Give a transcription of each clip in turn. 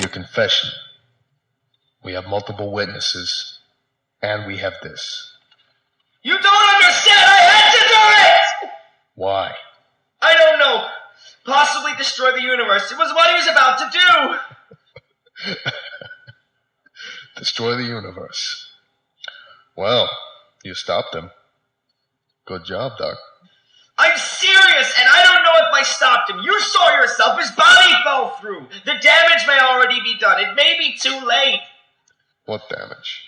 your confession. We have multiple witnesses, and we have this. You don't understand! I had to do it! Why? I don't know. Possibly destroy the universe. It was what he was about to do. Destroy the universe. Well, you stopped him. Good job, Doc. I'm serious, and I don't know if I stopped him. You saw yourself. His body fell through. The damage may already be done. It may be too late. What damage?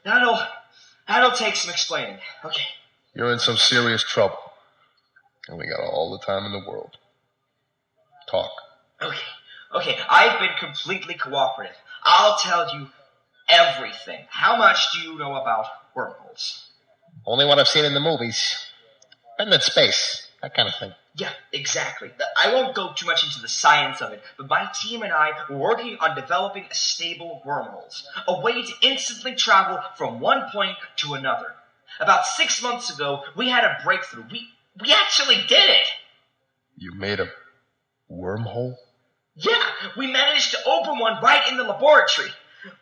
That'll take some explaining. Okay. You're in some serious trouble. And we got all the time in the world. Talk. Okay. I've been completely cooperative. I'll tell you everything. How much do you know about wormholes? Only what I've seen in the movies. Been in space. That kind of thing. Yeah, exactly. I won't go too much into the science of it, but my team and I were working on developing a stable wormholes, a way to instantly travel from one point to another. About 6 months ago, we had a breakthrough. We actually did it! You made a wormhole? Yeah, we managed to open one right in the laboratory.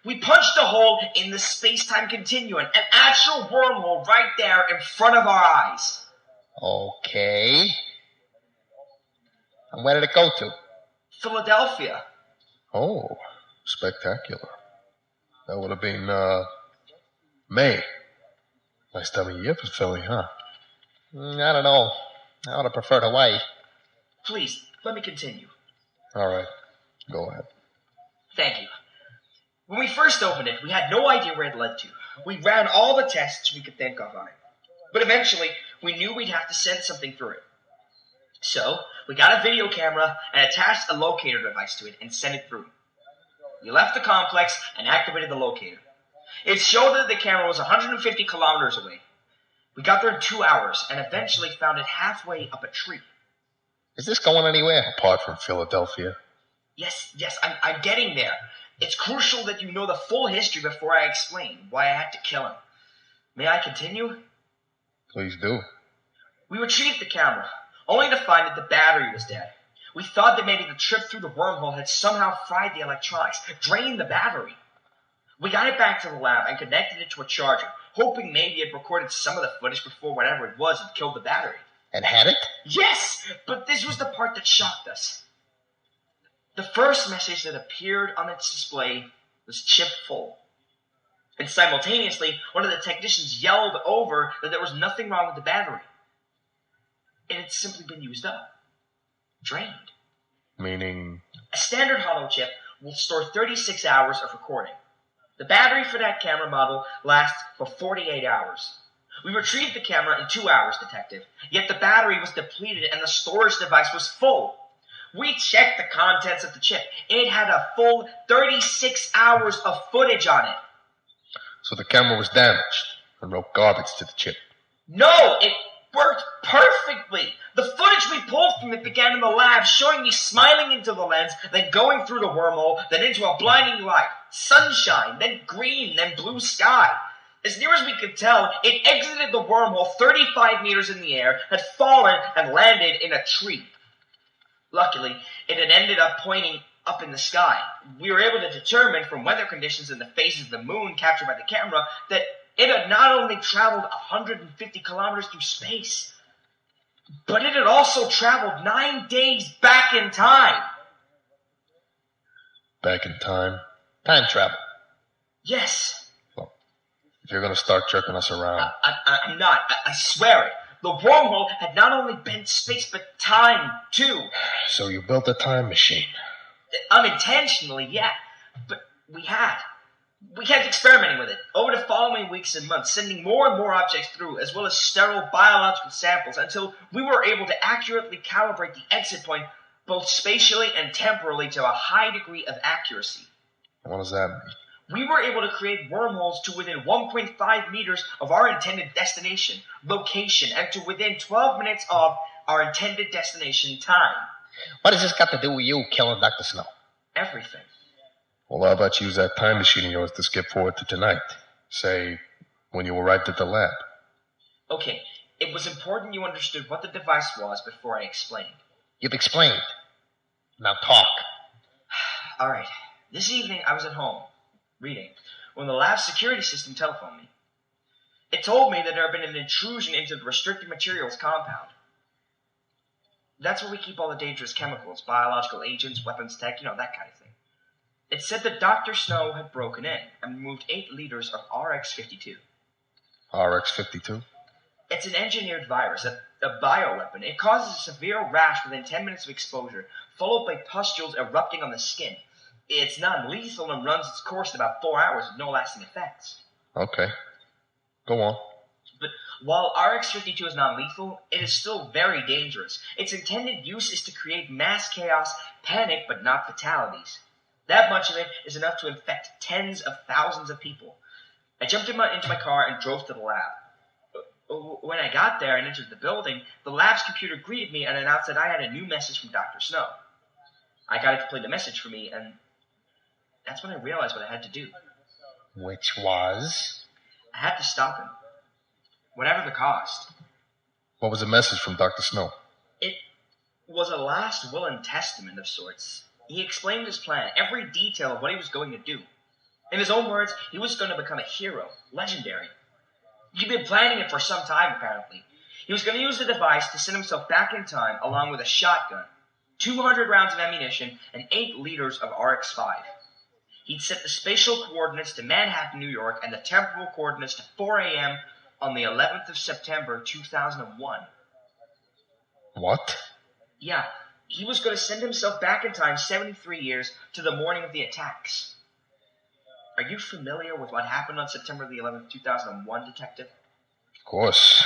We punched a hole in the space-time continuum, an actual wormhole right there in front of our eyes. Okay. And where did it go to? Philadelphia. Oh, spectacular. That would have been, May. Nice time of year for Philly, huh? I don't know. I would have preferred Hawaii. Please, let me continue. All right. Go ahead. Thank you. When we first opened it, we had no idea where it led to. We ran all the tests we could think of on it. But eventually, we knew we'd have to send something through it. So, we got a video camera and attached a locator device to it and sent it through. We left the complex and activated the locator. It showed that the camera was 150 kilometers away. We got there in 2 hours and eventually found it halfway up a tree. Is this going anywhere? Apart from Philadelphia? Yes, I'm getting there. It's crucial that you know the full history before I explain why I had to kill him. May I continue? Please do. We retrieved the camera, only to find that the battery was dead. We thought that maybe the trip through the wormhole had somehow fried the electronics, drained the battery. We got it back to the lab and connected it to a charger, hoping maybe it recorded some of the footage before whatever it was had killed the battery. And had it? Yes, but this was the part that shocked us. The first message that appeared on its display was chip full. And simultaneously, one of the technicians yelled over that there was nothing wrong with the battery. It had simply been used up. Drained. Meaning? A standard hollow chip will store 36 hours of recording. The battery for that camera model lasts for 48 hours. We retrieved the camera in 2 hours, Detective, yet the battery was depleted and the storage device was full. We checked the contents of the chip. It had a full 36 hours of footage on it. So the camera was damaged and wrote garbage to the chip. No, it worked perfectly. The footage we pulled from it began in the lab, showing me smiling into the lens, then going through the wormhole, then into a blinding light, sunshine, then green, then blue sky. As near as we could tell, it exited the wormhole 35 meters in the air, had fallen, and landed in a tree. Luckily, it had ended up pointing up in the sky. We were able to determine from weather conditions and the phases of the moon captured by the camera that it had not only traveled 150 kilometers through space, but it had also traveled 9 days back in time. Back in time? Time travel. Yes. Well, if you're going to start jerking us around... I'm not. I swear it. The wormhole had not only bent space, but time, too. So you built a time machine? Unintentionally, yeah. But we had. We kept experimenting with it over the following weeks and months, sending more and more objects through, as well as sterile biological samples, until we were able to accurately calibrate the exit point, both spatially and temporally, to a high degree of accuracy. What does that mean? We were able to create wormholes to within 1.5 meters of our intended destination, location, and to within 12 minutes of our intended destination time. What has this got to do with you killing Dr. Snow? Everything. Well, how about you use that time machine of yours to skip forward to tonight? Say, when you arrived at the lab. Okay, it was important you understood what the device was before I explained. You've explained. Now talk. All right. This evening, I was at home, reading, when the lab security system telephoned me. It told me that there had been an intrusion into the restricted materials compound. That's where we keep all the dangerous chemicals, biological agents, weapons tech, that kind of thing. It said that Dr. Snow had broken in and removed 8 liters of RX-52. RX-52? It's an engineered virus, a bioweapon. It causes a severe rash within 10 minutes of exposure, followed by pustules erupting on the skin. It's non-lethal and runs its course in about 4 hours with no lasting effects. Okay. Go on. But while RX-52 is non-lethal, it is still very dangerous. Its intended use is to create mass chaos, panic, but not fatalities. That much of it is enough to infect tens of thousands of people. I jumped into my car and drove to the lab. When I got there and entered the building, the lab's computer greeted me and announced that I had a new message from Dr. Snow. I got it to play the message for me, and that's when I realized what I had to do. Which was? I had to stop him. Whatever the cost. What was the message from Dr. Snow? It was a last will and testament of sorts. He explained his plan, every detail of what he was going to do. In his own words, he was going to become a hero, legendary. He'd been planning it for some time, apparently. He was going to use the device to send himself back in time, along with a shotgun, 200 rounds of ammunition, and 8 liters of RX-5. He'd set the spatial coordinates to Manhattan, New York, and the temporal coordinates to 4 a.m. on the 11th of September, 2001. What? Yeah, he was going to send himself back in time 73 years to the morning of the attacks. Are you familiar with what happened on September the 11th, 2001, Detective? Of course.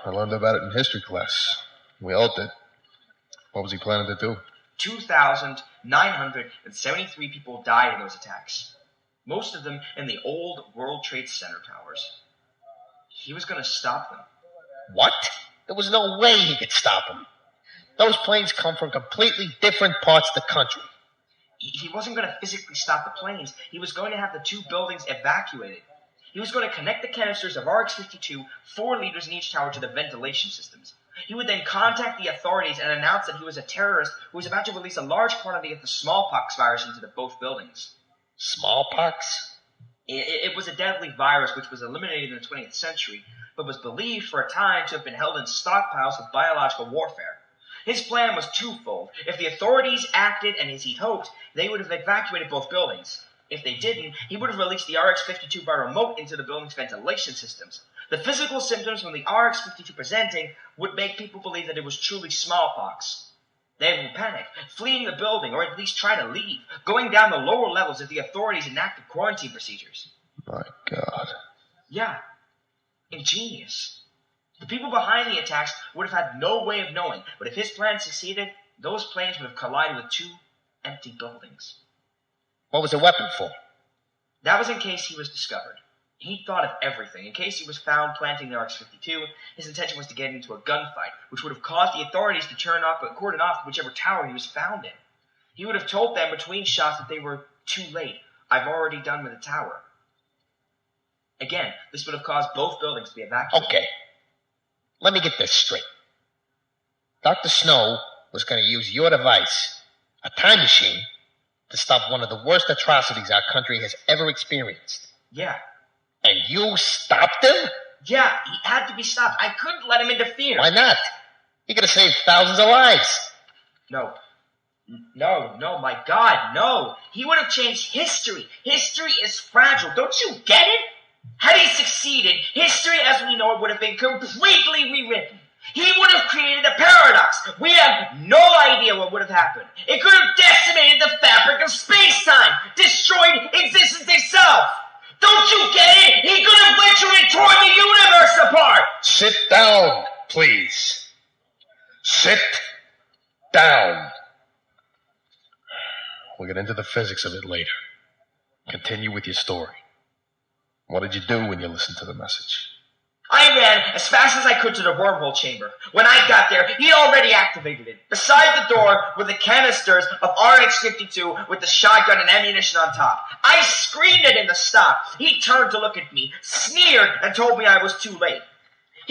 I learned about it in history class. We all did. What was he planning to do? 2,973 people died in those attacks. Most of them in the old World Trade Center towers. He was going to stop them. What? There was no way he could stop him. Those planes come from completely different parts of the country. He wasn't going to physically stop the planes. He was going to have the 2 buildings evacuated. He was going to connect the canisters of RX-52, 4 liters in each tower, to the ventilation systems. He would then contact the authorities and announce that he was a terrorist who was about to release a large quantity of the smallpox virus into both buildings. Smallpox? It was a deadly virus which was eliminated in the 20th century, but was believed for a time to have been held in stockpiles of biological warfare. His plan was twofold. If the authorities acted, and as he'd hoped, they would have evacuated both buildings. If they didn't, he would have released the RX-52 by remote into the building's ventilation systems. The physical symptoms from the RX-52 presenting would make people believe that it was truly smallpox. They would panic, fleeing the building, or at least try to leave, going down the lower levels if the authorities enacted quarantine procedures. My God. Yeah. Ingenious. The people behind the attacks would have had no way of knowing, but if his plan succeeded, those planes would have collided with 2 empty buildings. What was the weapon for? That was in case he was discovered. He thought of everything. In case he was found planting the RX-52, his intention was to get into a gunfight, which would have caused the authorities to cordon off whichever tower he was found in. He would have told them between shots that they were too late. I've already done with the tower. Again, this would have caused both buildings to be evacuated. Okay. Let me get this straight. Dr. Snow was going to use your device, a time machine, to stop one of the worst atrocities our country has ever experienced. Yeah. And you stopped him? Yeah, he had to be stopped. I couldn't let him interfere. Why not? He could have saved thousands of lives. No, my God, no. He would have changed history. History is fragile. Don't you get it? Had he succeeded, history as we know it would have been completely rewritten. He would have created a paradox. We have no idea what would have happened. It could have decimated the fabric of space-time, destroyed existence itself. Don't you get it? He could have literally torn the universe apart. Sit down, please. Sit down. We'll get into the physics of it later. Continue with your story. What did you do when you listened to the message? I ran as fast as I could to the wormhole chamber. When I got there, he'd already activated it. Beside the door were the canisters of RX-52 with the shotgun and ammunition on top. I screamed at him to stop. He turned to look at me, sneered, and told me I was too late.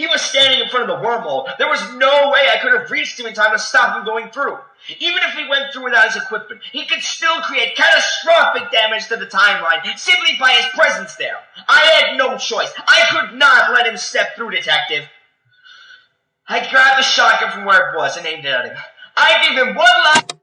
He was standing in front of the wormhole. There was no way I could have reached him in time to stop him going through. Even if he went through without his equipment, he could still create catastrophic damage to the timeline simply by his presence there. I had no choice. I could not let him step through, Detective. I grabbed the shotgun from where it was and aimed it at him. I gave him one last...